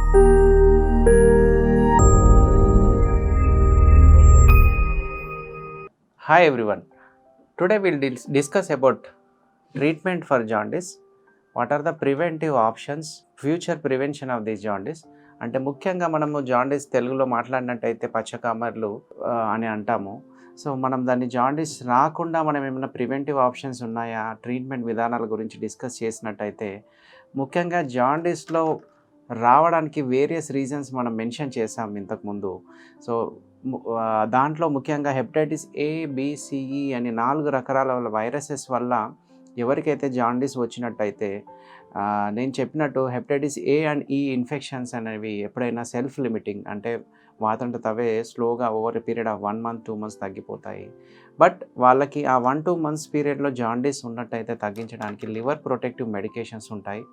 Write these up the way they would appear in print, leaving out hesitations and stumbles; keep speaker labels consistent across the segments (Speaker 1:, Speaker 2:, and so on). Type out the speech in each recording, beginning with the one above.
Speaker 1: Hi everyone. Today we'll discuss about treatment for jaundice. What are the preventive options, future prevention of this jaundice? అంటే ముఖ్యంగా మనము jaundice తెలుగులో మాట్లాడినట్టయితే పచ్చకామర్లు అని అంటాము. So మనం దాన్ని జాండీస్ రాకుండా మనం ఏమైనా ప్రివెంటివ్ ఆప్షన్స్ ఉన్నాయా, ట్రీట్మెంట్ విధానాల గురించి డిస్కస్ చేసినట్టయితే ముఖ్యంగా జాండీస్లో రావడానికి వేరియస్ రీజన్స్ మనం మెన్షన్ చేసాం ఇంతకుముందు. సో దాంట్లో ముఖ్యంగా హెపటైటిస్ ఏ, బి, సిఈ అని 4 రకాల వైరసెస్ వల్ల ఎవరికైతే జాండీస్ వచ్చినట్టయితే నేను చెప్పినట్టు హెపటైటిస్ ఏ అండ్ ఈ ఇన్ఫెక్షన్స్ అనేవి ఎప్పుడైనా సెల్ఫ్ లిమిటింగ్, అంటే వాతంటే తవే స్లోగా over a period of 1 month 2 months తగ్గిపోతాయి. బట్ వాళ్ళకి ఆ 1-2 మంత్స్ పీరియడ్లో జాండీస్ ఉన్నట్టయితే తగ్గించడానికి లివర్ ప్రొటెక్టివ్ మెడికేషన్స్ ఉంటాయి.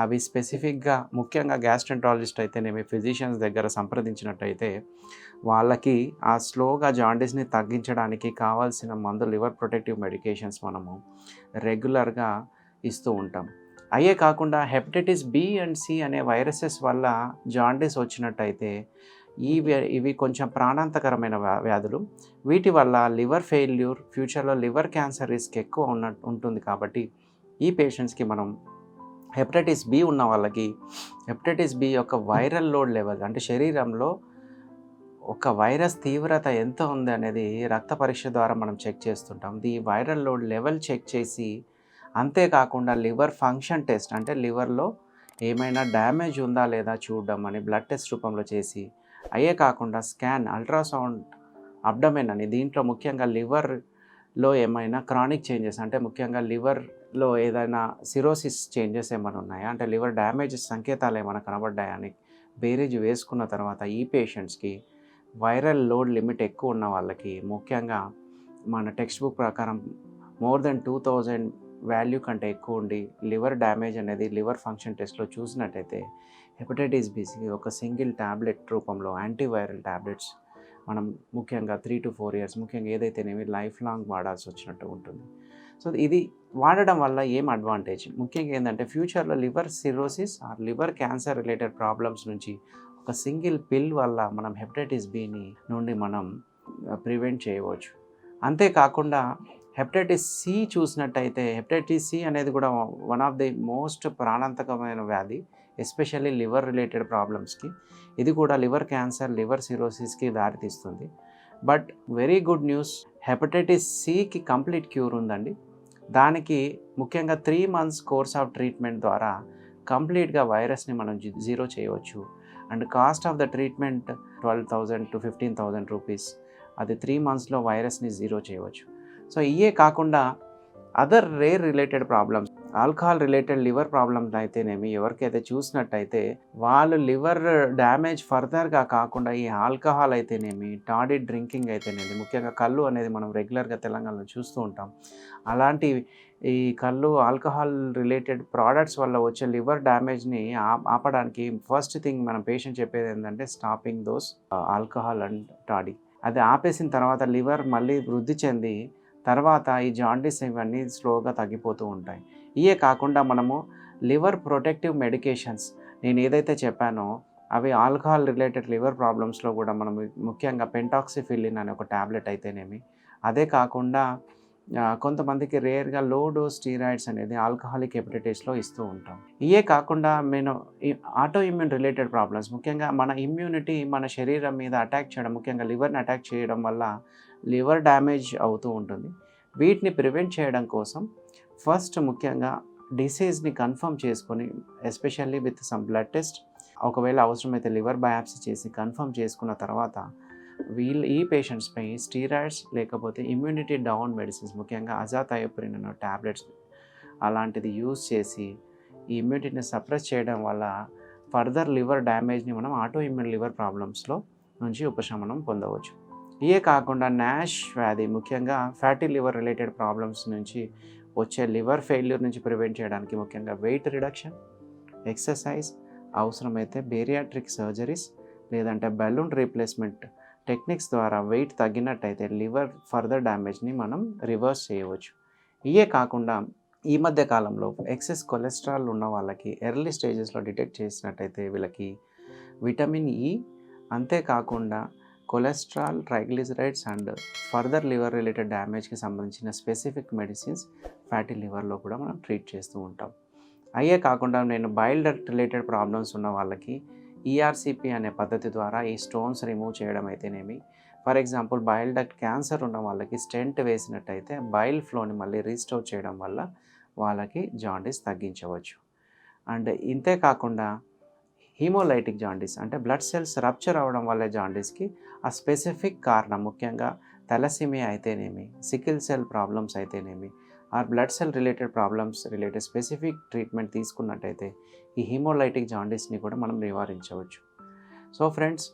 Speaker 1: అవి స్పెసిఫిక్గా ముఖ్యంగా గ్యాస్ట్రెంట్రాలజిస్ట్ అయితేనేమి, ఫిజిషియన్స్ దగ్గర సంప్రదించినట్టయితే వాళ్ళకి ఆ స్లోగా జాండీస్ని తగ్గించడానికి కావాల్సిన మందు లివర్ ప్రొటెక్టివ్ మెడికేషన్స్ మనము రెగ్యులర్గా ఇస్తూ ఉంటాం. అయ్యే కాకుండా హెపటైటిస్ బి అండ్ సి అనే వైరసెస్ వల్ల జాండీస్ వచ్చినట్టయితే ఇవి కొంచెం ప్రాణాంతకరమైన వ్యాధులు. వీటి వల్ల లివర్ ఫెయిల్యూర్, ఫ్యూచర్లో లివర్ క్యాన్సర్ రిస్క్ ఎక్కువ ఉంటుంది. కాబట్టి ఈ పేషెంట్స్కి మనం హెపటైటిస్ బి ఉన్న వాళ్ళకి హెపటైటిస్ బి యొక్క వైరల్ లోడ్ లెవెల్, అంటే శరీరంలో ఒక వైరస్ తీవ్రత ఎంత ఉంది అనేది రక్త పరీక్ష ద్వారా మనం చెక్ చేస్తుంటాం. ఈ వైరల్ లోడ్ లెవెల్ చెక్ చేసి, అంతేకాకుండా లివర్ ఫంక్షన్ టెస్ట్, అంటే లివర్లో ఏమైనా డ్యామేజ్ ఉందా లేదా చూడడం అని బ్లడ్ టెస్ట్ రూపంలో చేసి, అయ్యే కాకుండా స్కాన్, అల్ట్రాసౌండ్ అబ్డమెన్ అని, దీంట్లో ముఖ్యంగా లివర్లో ఏమైనా క్రానిక్ చేంజెస్, అంటే ముఖ్యంగా లివర్లో ఏదైనా సిరోసిస్ చేంజెస్ ఏమైనా ఉన్నాయా, అంటే లివర్ డ్యామేజెస్ సంకేతాలు ఏమైనా కనబడ్డాయా అని బేరీజ్ వేసుకున్న తర్వాత ఈ పేషెంట్స్కి వైరల్ లోడ్ లిమిట్ ఎక్కువ ఉన్న వాళ్ళకి, ముఖ్యంగా మన టెక్స్ట్ బుక్ ప్రకారం మోర్ దెన్ 2000 వాల్యూ కంటే ఎక్కువ ఉండి లివర్ డ్యామేజ్ అనేది లివర్ ఫంక్షన్ టెస్ట్లో చూసినట్టయితే హెపటైటిస్ బికి ఒక సింగిల్ ట్యాబ్లెట్ రూపంలో యాంటీవైరల్ ట్యాబ్లెట్స్ మనం ముఖ్యంగా 3 to 4 years ముఖ్యంగా ఏదైతేనేమి లైఫ్ లాంగ్ వాడాల్సి వచ్చినట్టు ఉంటుంది. సో ఇది వాడడం వల్ల ఏం అడ్వాంటేజ్ ముఖ్యంగా ఏంటంటే ఫ్యూచర్లో liver cirrhosis or liver cancer related problems నుంచి ఒక సింగిల్ పిల్ వల్ల మనం హెపటైటిస్ బిని నుండి మనం ప్రివెంట్ చేయవచ్చు. అంతేకాకుండా హెపటైటిస్ సి చూసినట్టయితే హెపటైటిస్ సి అనేది కూడా వన్ ఆఫ్ ది మోస్ట్ ప్రాణాంతకమైన వ్యాధి, ఎస్పెషల్లీ లివర్ రిలేటెడ్ ప్రాబ్లమ్స్కి. ఇది కూడా లివర్ క్యాన్సర్, లివర్ సిరోసిస్కి దారితీస్తుంది. But very good news, hepatitis సికి కంప్లీట్ క్యూర్ ఉందండి. దానికి ముఖ్యంగా 3 months కోర్స్ ఆఫ్ ట్రీట్మెంట్ ద్వారా కంప్లీట్గా వైరస్ని మనం జీరో చేయవచ్చు. And cost of the treatment 12,000 to 15,000 rupees. అది 3 monthsలో వైరస్ని జీరో చేయవచ్చు. సో ఇవే కాకుండా other rare related problems, alcohol related liver problems అయితేనేమి, ఎవరికైతే చూసినట్టయితే వాళ్ళు లివర్ డ్యామేజ్ ఫర్దర్గా కాకుండా ఈ ఆల్కహాల్ అయితేనేమి, టాడీ డ్రింకింగ్ అయితేనేమి, ముఖ్యంగా కళ్ళు అనేది మనం రెగ్యులర్గా తెలంగాణలో చూస్తూ ఉంటాం. అలాంటి ఈ కళ్ళు, ఆల్కహాల్ రిలేటెడ్ ప్రోడక్ట్స్ వల్ల వచ్చే లివర్ డ్యామేజ్ని ఆపడానికి ఫస్ట్ థింగ్ మనం పేషెంట్ చెప్పేది ఏంటంటే stopping those alcohol and toddy. అది ఆపేసిన తర్వాత లివర్ మళ్ళీ వృద్ధి చెంది తర్వాత ఈ జాండీస్ ఇవన్నీ స్లోగా తగ్గిపోతూ ఉంటాయి. ఇవే కాకుండా మనము లివర్ ప్రొటెక్టివ్ మెడికేషన్స్ నేను ఏదైతే చెప్పానో అవి ఆల్కహాల్ రిలేటెడ్ లివర్ ప్రాబ్లమ్స్లో కూడా మనం ముఖ్యంగా పెంటాక్సిఫిలిన్ అనే ఒక ట్యాబ్లెట్ అయితేనేమి, అదే కాకుండా కొంతమందికి రేర్గా లో డోస్ స్టీరాయిడ్స్ అనేది ఆల్కహాలిక్ హెపటైటిస్లో ఇస్తూ ఉంటాం. ఇవే కాకుండా ఆటో ఇమ్యూన్ రిలేటెడ్ ప్రాబ్లమ్స్, ముఖ్యంగా మన ఇమ్యూనిటీ మన శరీరం మీద అటాక్ చేయడం, ముఖ్యంగా లివర్ని అటాక్ చేయడం వల్ల లివర్ డ్యామేజ్ అవుతూ ఉంటుంది. వీటిని ప్రివెంట్ చేయడం కోసం ఫస్ట్ ముఖ్యంగా డిసీజ్ని కన్ఫర్మ్ చేసుకొని, especially with some blood test, ఒకవేళ అవసరమైతే లివర్ బయాప్సీ చేసి కన్ఫర్మ్ చేసుకున్న తర్వాత ఈ పేషెంట్స్పై స్టీరాయిడ్స్ లేకపోతే ఇమ్యూనిటీ డౌన్ మెడిసిన్స్, ముఖ్యంగా అజాథయోప్రిన్ అనే ట్యాబ్లెట్స్ అలాంటిది యూజ్ చేసి ఈ ఇమ్యూనిటీని సప్రెస్ చేయడం వల్ల ఫర్దర్ లివర్ డ్యామేజ్ని మనం ఆటో ఇమ్యూన్ లివర్ ప్రాబ్లమ్స్లో నుంచి ఉపశమనం పొందవచ్చు. ఇవే కాకుండా నాష్ వ్యాధి, ముఖ్యంగా ఫ్యాటీ లివర్ రిలేటెడ్ ప్రాబ్లమ్స్ నుంచి వచ్చే లివర్ ఫెయిల్యూర్ నుంచి ప్రివెంట్ చేయడానికి ముఖ్యంగా వెయిట్ రిడక్షన్, ఎక్సర్సైజ్, అవసరమైతే బేరియాట్రిక్ సర్జరీస్ లేదంటే బెలూన్ రీప్లేస్మెంట్ టెక్నిక్స్ ద్వారా వెయిట్ తగ్గినట్టయితే లివర్ ఫర్దర్ డ్యామేజ్ని మనం రివర్స్ చేయవచ్చు. ఇవే కాకుండా ఈ మధ్య కాలంలో ఎక్సెస్ కొలెస్ట్రాల్ ఉన్న వాళ్ళకి ఎర్లీ స్టేజెస్లో డిటెక్ట్ చేసినట్టయితే వీళ్ళకి విటమిన్ ఈ, అంతేకాకుండా cholesterol, triglycerides and further liver related డ్యామేజ్కి సంబంధించిన స్పెసిఫిక్ మెడిసిన్స్ ఫ్యాటీ లివర్లో కూడా మనం ట్రీట్ చేస్తూ ఉంటాం. అయ్యే కాకుండా నేను బైల్ డక్ట్ రిలేటెడ్ ప్రాబ్లమ్స్ ఉన్న వాళ్ళకి ఈఆర్సిపి అనే పద్ధతి ద్వారా ఈ స్టోన్స్ రిమూవ్ చేయడం అయితేనేమి, for example bile duct cancer ఉన్న వాళ్ళకి స్టెంట్ వేసినట్టయితే బైల్ ఫ్లోని మళ్ళీ రీస్టోర్ చేయడం వల్ల వాళ్ళకి జాండీస్ తగ్గించవచ్చు. అండ్ ఇంతే కాకుండా హీమోలైటిక్ జాండీస్ అంటే బ్లడ్ సెల్స్ రప్చర్ అవ్వడం వల్ల జాండీస్కి ఆ స్పెసిఫిక్ కారణం, ముఖ్యంగా థాలసీమియా అయితేనేమి, సికిల్ సెల్ ప్రాబ్లమ్స్ అయితేనేమి, ఆ blood cell related problems related specific treatment తీసుకున్నట్టయితే ఈ హీమోలైటిక్ జాండీస్ని కూడా మనం నివారించవచ్చు. సో ఫ్రెండ్స్,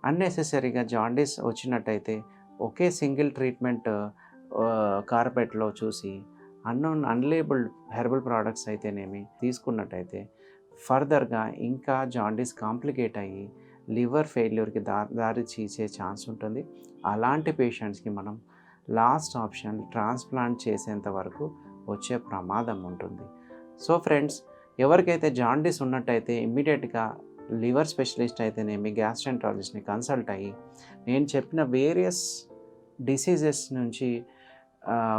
Speaker 1: అన్నెసెసరీగా జాండీస్ వచ్చినట్టయితే ఒకే సింగిల్ ట్రీట్మెంట్ కార్పెట్లో చూసి అన్లేబుల్డ్ హెర్బల్ ప్రోడక్ట్స్ అయితేనేమి తీసుకున్నట్టయితే ఫర్దర్గా ఇంకా జాండీస్ కాంప్లికేట్ అయ్యి లివర్ ఫెయిల్యూర్కి దారి తీసే ఛాన్స్ ఉంటుంది. అలాంటి పేషెంట్స్కి మనం లాస్ట్ ఆప్షన్ ట్రాన్స్ప్లాంట్ చేసేంత వరకు వచ్చే ప్రమాదం ఉంటుంది. సో ఫ్రెండ్స్, ఎవరికైతే జాండీస్ ఉన్నట్టయితే ఇమ్మీడియట్గా లివర్ స్పెషలిస్ట్ అయితేనేమి, గ్యాస్ట్రెంటాలజిస్ట్ని కన్సల్ట్ అయ్యి నేను చెప్పిన వేరియస్ డిసీజెస్ నుంచి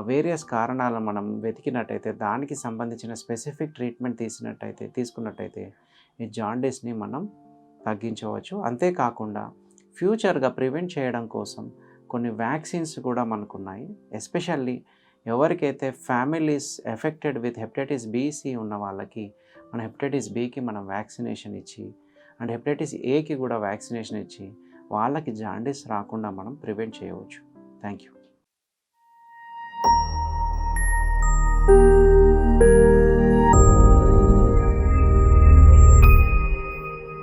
Speaker 1: వేరియస్ కారణాలను మనం వెతికినట్టయితే దానికి సంబంధించిన స్పెసిఫిక్ ట్రీట్మెంట్ తీసుకున్నట్టయితే ఈ జాండీస్ని మనం తగ్గించవచ్చు. అంతేకాకుండా ఫ్యూచర్గా ప్రివెంట్ చేయడం కోసం కొన్ని వ్యాక్సిన్స్ కూడా మనకున్నాయి. ఎస్పెషల్లీ ఎవరికైతే families affected with hepatitis B C ఉన్న వాళ్ళకి మన హెపటైటిస్ బికి మనం వ్యాక్సినేషన్ ఇచ్చి అండ్ హెపటైటిస్ ఏకి కూడా వ్యాక్సినేషన్ ఇచ్చి వాళ్ళకి జాండీస్ రాకుండా మనం ప్రివెంట్ చేయవచ్చు. Thank you.